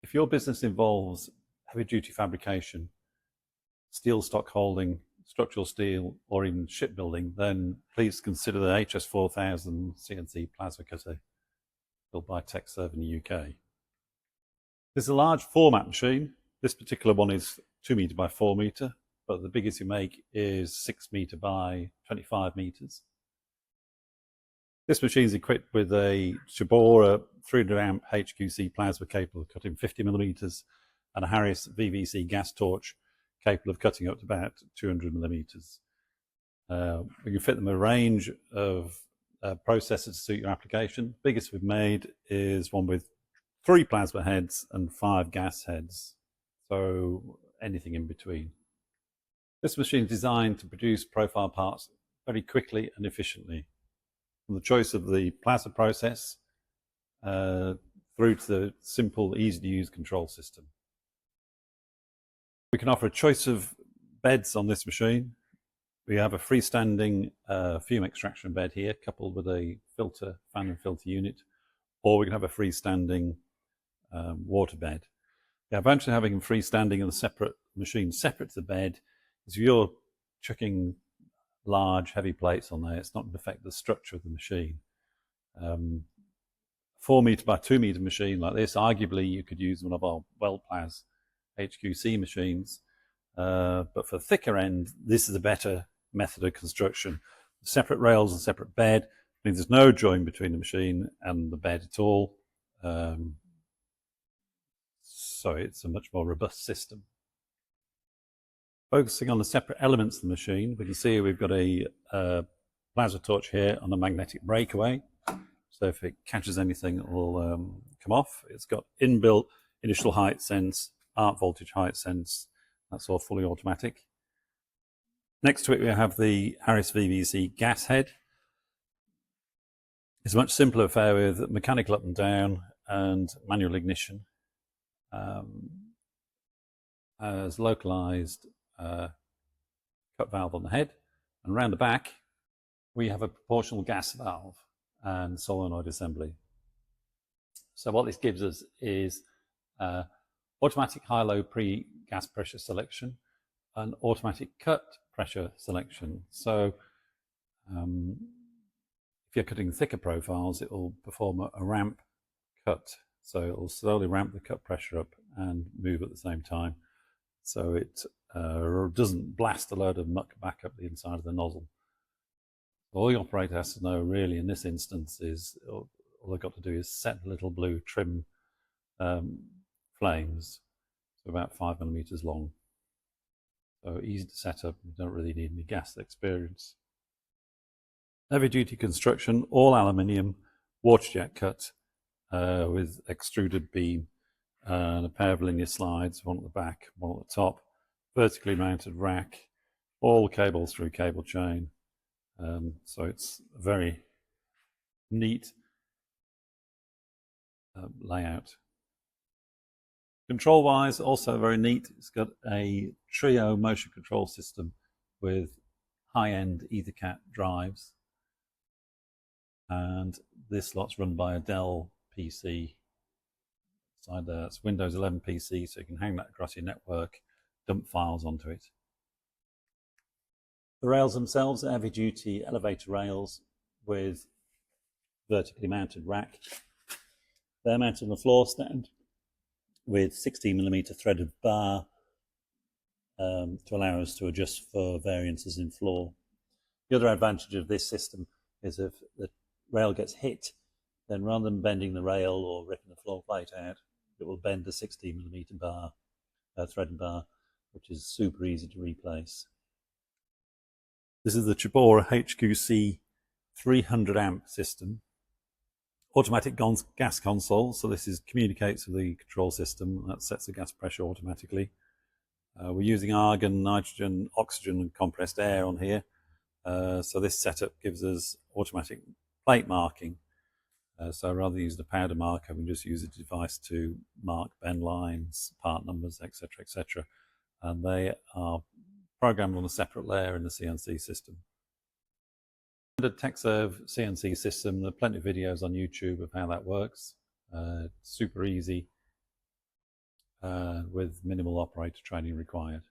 If your business involves heavy-duty fabrication, steel stock holding, structural steel, or even shipbuilding, then please consider the HS4000 CNC plasma cutter built by TechServe in the UK. This is a large format machine. This particular one is 2 meter by 4 meter, but the biggest you make is 6 meter by 25 meters. This machine is equipped with a Chibora 300 amp HQC plasma capable of cutting 50 millimeters and a Harris VVC gas torch capable of cutting up to about 200 millimeters. We can fit them a range of processors to suit your application. The biggest we've made is one with 3 plasma heads and 5 gas heads, so anything in between. This machine is designed to produce profile parts very quickly and efficiently. From the choice of the plasma process through to the simple, easy-to-use control system. We can offer a choice of beds on this machine. We have a freestanding fume extraction bed here, coupled with a filter, fan and filter unit, or we can have a freestanding water bed. The advantage of having freestanding and a separate machine separate to the bed is if you're chucking large heavy plates on there, it's not going to affect the structure of the machine. 4 meter by 2 meter machine like this, arguably you could use one of our WeldPlas HQC machines, but for the thicker end, this is a better method of construction. Separate rails and separate bed means there's no join between the machine and the bed at all, so it's a much more robust system. Focusing on the separate elements of the machine, we can see we've got a plasma torch here on a magnetic breakaway. So if it catches anything, it will come off. It's got inbuilt initial height sense, arc voltage height sense. That's all fully automatic. Next to it, we have the Harris VVC gas head. It's a much simpler affair with mechanical up and down and manual ignition. As localized cut valve on the head, and around the back we have a proportional gas valve and solenoid assembly. So what this gives us is automatic high-low pre-gas pressure selection and automatic cut pressure selection. So if you're cutting thicker profiles, it will perform a ramp cut, so it will slowly ramp the cut pressure up and move at the same time, so it doesn't blast a load of muck back up the inside of the nozzle. All the operator has to know really in this instance is all they've got to do is set the little blue trim flames, so about 5 millimeters long. So easy to set up, you don't really need any gas experience. Heavy duty construction, all aluminium, water jet cut with extruded beam and a pair of linear slides, one at the back, one at the top. Vertically mounted rack, all cables through cable chain, so it's a very neat layout. Control wise, also very neat. It's got a trio motion control system with high-end EtherCAT drives, and this lot's run by a Dell PC side there. It's Windows 11 PC, so you can hang that across your network, dump files onto it. The rails themselves are heavy duty elevator rails with vertically mounted rack. They're mounted on a floor stand with 16mm threaded bar to allow us to adjust for variances in floor. The other advantage of this system is if the rail gets hit, then rather than bending the rail or ripping the floor plate out, it will bend a 16mm bar, threaded bar, which is super easy to replace. This is the Chibora HQC 300 amp system. Automatic gas console, so this communicates with the control system, that sets the gas pressure automatically. We're using argon, nitrogen, oxygen and compressed air on here. So this setup gives us automatic plate marking. So rather than use the powder marker, we can just use a device to mark bend lines, part numbers, etc., etc. And they are programmed on a separate layer in the CNC system. The TechServe CNC system, there are plenty of videos on YouTube of how that works. Super easy. with minimal operator training required.